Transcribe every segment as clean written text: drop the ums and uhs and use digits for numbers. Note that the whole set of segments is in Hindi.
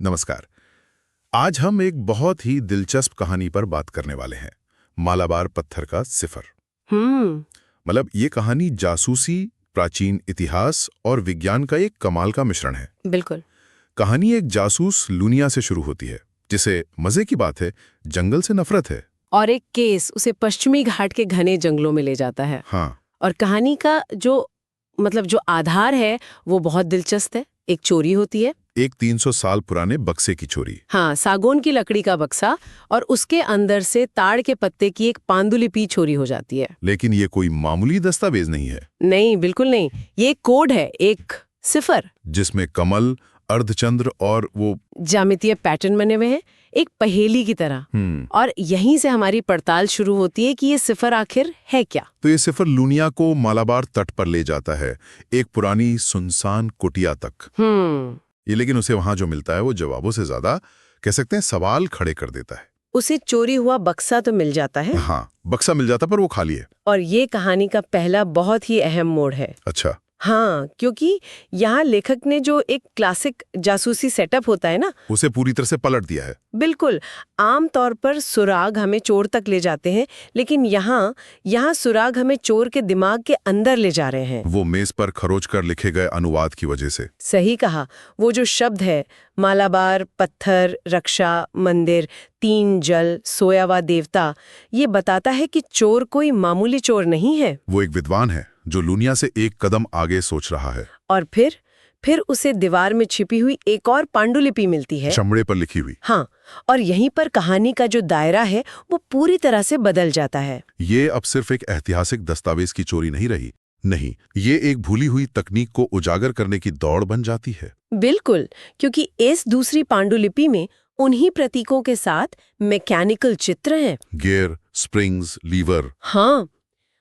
नमस्कार। आज हम एक बहुत ही दिलचस्प कहानी पर बात करने वाले हैं, मालाबार पत्थर का सिफर। हम्म। मतलब ये कहानी जासूसी, प्राचीन इतिहास और विज्ञान का एक कमाल का मिश्रण है। बिल्कुल। कहानी एक जासूस लूनिया से शुरू होती है, जिसे मजे की बात है जंगल से नफरत है। और एक केस उसे पश्चिमी घाट के घने जंगलों में ले जाता है। हाँ, और कहानी का जो आधार है वो बहुत दिलचस्प है। एक चोरी होती है। एक 300 साल पुराने बक्से की चोरी। हाँ, सागौन की लकड़ी का बक्सा और उसके अंदर से ताड़ के पत्ते की एक पांडुलिपि चोरी हो जाती है। लेकिन ये कोई मामूली दस्तावेज नहीं है, नहीं, बिल्कुल नहीं। ये एक कोड है, एक सिफर। जिसमें कमल, अर्धचंद्र और वो ज्यामितीय पैटर्न बने हुए हैं, एक पहेली की तरह। और यहीं से हमारी पड़ताल शुरू होती है कि ये सिफर आखिर है क्या। तो ये सिफर लूनिया को मालाबार तट पर ले जाता है, एक पुरानी सुनसान कुटिया तक। ये लेकिन उसे वहां जो मिलता है वो जवाबों से ज्यादा कह सकते हैं सवाल खड़े कर देता है। उसे चोरी हुआ बक्सा तो मिल जाता है। हाँ, बक्सा मिल जाता पर वो खाली है। और ये कहानी का पहला बहुत ही अहम मोड़ है। अच्छा। हाँ, क्योंकि यहाँ लेखक ने जो एक क्लासिक जासूसी सेटअप होता है ना, उसे पूरी तरह से पलट दिया है। बिल्कुल। आम तौर पर सुराग हमें चोर तक ले जाते हैं, लेकिन यहाँ सुराग हमें चोर के दिमाग के अंदर ले जा रहे हैं। वो मेज पर खरोच कर लिखे गए अनुवाद की वजह से। सही कहा। वो जो शब्द है, मालाबार, पत्थर, रक्षा, मंदिर, तीन जल, सोया हुआ देवता, ये बताता है कि चोर कोई मामूली चोर नहीं है। वो एक विद्वान है जो लूनिया से एक कदम आगे सोच रहा है। और फिर उसे दीवार में छिपी हुई एक और पांडुलिपि मिलती है, चमड़े पर लिखी हुई। हाँ। और यहीं पर कहानी का जो दायरा है वो पूरी तरह से बदल जाता है। ये अब सिर्फ एक ऐतिहासिक दस्तावेज की चोरी नहीं रही। नहीं, ये एक भूली हुई तकनीक को उजागर करने की दौड़ बन जाती है। बिल्कुल, क्योंकि इस दूसरी पांडुलिपि में उन्हीं प्रतीकों के साथ मैकेनिकल चित्र हैं। Gear, springs, lever. हाँ,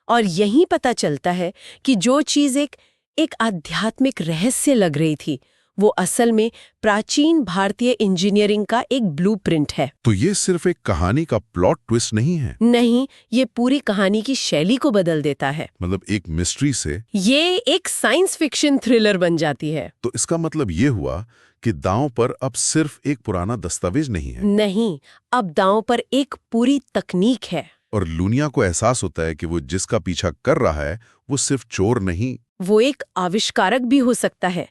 और यहीं पता चलता है कि जो चीज एक आध्यात्मिक रहस्य लग रही थी, वो असल में प्राचीन भारतीय इंजीनियरिंग का एक ब्लूप्रिंट है। तो ये सिर्फ एक कहानी का प्लॉट ट्विस्ट नहीं है। नहीं, ये पूरी कहानी की शैली को बदल देता है। मतलब एक मिस्ट्री से ये एक साइंस फिक्शन थ्रिलर बन जाती है। तो इसका मतलब ये हुआ कि दांव पर अब सिर्फ एक पुराना दस्तावेज नहीं है। नहीं, अब दांव पर एक पूरी तकनीक है। और लूनिया को एहसास होता है कि वो जिसका पीछा कर रहा है वो सिर्फ चोर नहीं, वो एक आविष्कारक भी हो सकता है।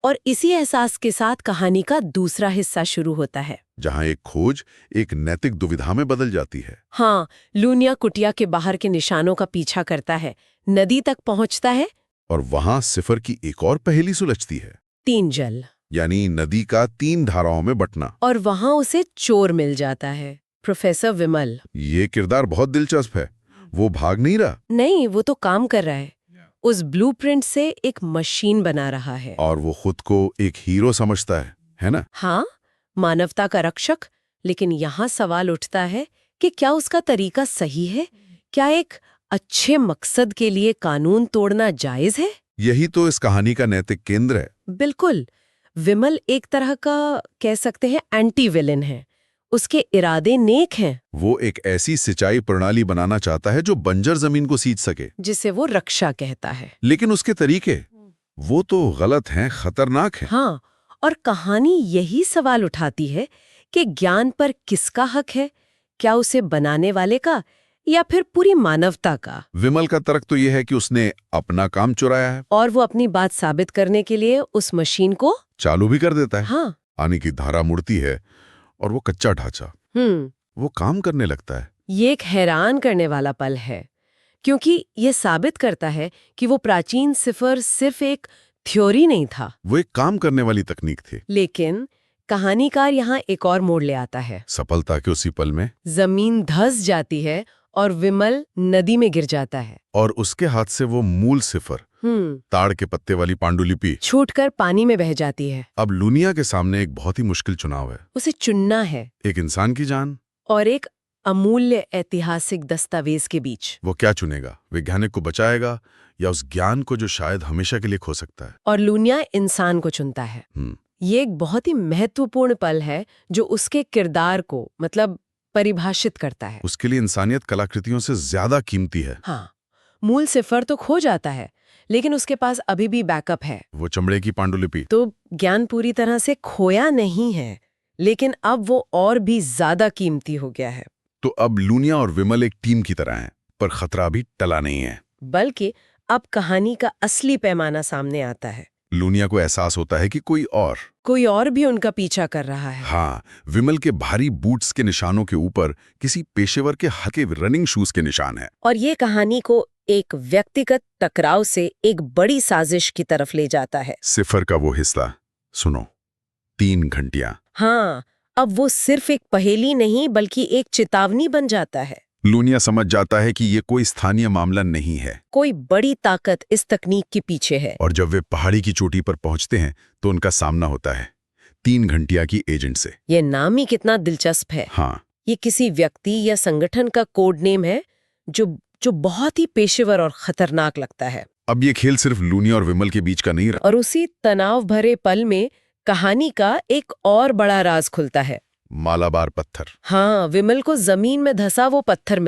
और इसी एहसास के साथ कहानी का दूसरा हिस्सा शुरू होता है, जहां एक खोज एक नैतिक दुविधा में बदल जाती है। हाँ, लूनिया कुटिया के बाहर के निशानों का पीछा करता है, नदी तक पहुंचता है। और वहां सिफर की एक और पहेली सुलझती है, तीन जल, यानी नदी का 3 धाराओं में बंटना। और वहां उसे चोर मिल जाता है, प्रोफेसर विमल। ये किरदार बहुत दिलचस्प है। वो भाग नहीं रहा, नहीं, वो तो काम कर रहा है। उस ब्लूप्रिंट से एक मशीन बना रहा है। और वो खुद को एक हीरो समझता है ना? हाँ, मानवता का रक्षक। लेकिन यहाँ सवाल उठता है कि क्या उसका तरीका सही है? क्या एक अच्छे मकसद के लिए कानून तोड़ना जायज है? यही तो इस कहानी का नैतिक केंद्र है। बिल्कुल। विमल एक तरह का कह सकते हैं एंटी विलेन है। उसके इरादे नेक हैं। वो एक ऐसी सिंचाई प्रणाली बनाना चाहता है जो बंजर जमीन को सींच सके, जिसे वो रक्षा कहता है। लेकिन उसके तरीके वो तो गलत हैं, खतरनाक हैं। हाँ, और कहानी यही सवाल उठाती है कि ज्ञान पर किसका हक है? क्या उसे बनाने वाले का या फिर पूरी मानवता का? विमल का तर्क तो यह है कि उसने अपना काम चुराया है और वो अपनी बात साबित करने के लिए उस मशीन को चालू भी कर देता है। हाँ। पानी की धारा मुड़ती है और वो कच्चा ढांचा वो काम करने लगता है। ये एक हैरान करने वाला पल है, क्योंकि ये साबित करता है कि वो प्राचीन सिफर सिर्फ एक थ्योरी नहीं था, वो एक काम करने वाली तकनीक थी। लेकिन कहानीकार यहाँ एक और मोड़ ले आता है। सफलता के उसी पल में जमीन धंस जाती है और विमल नदी में गिर जाता है। और उसके हाथ से वो मूल सिफर, ताड़ के पत्ते वाली पांडुलिपि छूटकर पानी में बह जाती है। अब लूनिया के सामने एक बहुत ही मुश्किल चुनाव है। उसे चुनना है एक इंसान की जान और एक अमूल्य ऐतिहासिक दस्तावेज के बीच। वो क्या चुनेगा? वैज्ञानिक को बचाएगा या उस ज्ञान को जो शायद हमेशा के लिए खो सकता है? और लूनिया इंसान को चुनता है। ये एक बहुत ही महत्वपूर्ण पल है जो उसके किरदार को परिभाषित करता है। उसके लिए इंसानियत कलाकृतियों से ज्यादा कीमती है। हाँ, मूल सिफर तो खो जाता है, लेकिन उसके पास अभी भी बैकअप है। वो चमड़े की पांडुलिपि। तो ज्ञान पूरी तरह से खोया नहीं है, लेकिन अब वो और भी ज्यादा कीमती हो गया है। तो अब लूनिया और विमल एक टीम की तरह हैं, पर खतरा अभी टला नहीं है। बल्कि अब कहानी का असली पैमाना सामने आता है। लूनिया को एहसास होता है कि कोई और भी उनका पीछा कर रहा है। हाँ, विमल के भारी बूट्स के निशानों के ऊपर किसी पेशेवर के हल्के रनिंग शूज के निशान हैं। और ये कहानी को एक व्यक्तिगत टकराव से एक बड़ी साजिश की तरफ ले जाता है। सिफर का वो हिस्सा सुनो, 3 घंटियां। हाँ, अब वो सिर्फ एक पहेली नहीं बल्कि एक चेतावनी बन जाता है। लूनिया समझ जाता है कि ये कोई स्थानीय मामला नहीं है, कोई बड़ी ताकत इस तकनीक के पीछे है। और जब वे पहाड़ी की चोटी पर पहुंचते हैं तो उनका सामना होता है 3 घंटिया की एजेंट से। ये नाम ही कितना दिलचस्प है। हाँ, ये किसी व्यक्ति या संगठन का कोड नेम है जो बहुत ही पेशेवर और खतरनाक लगता है। अब ये खेल सिर्फ लूनिया और विमल के बीच का नहीं रहा। और उसी तनाव भरे पल में कहानी का एक और बड़ा राज खुलता है। मालाबार पत्थर। हाँ, विमल को जमीन में धंसा वो पत्थर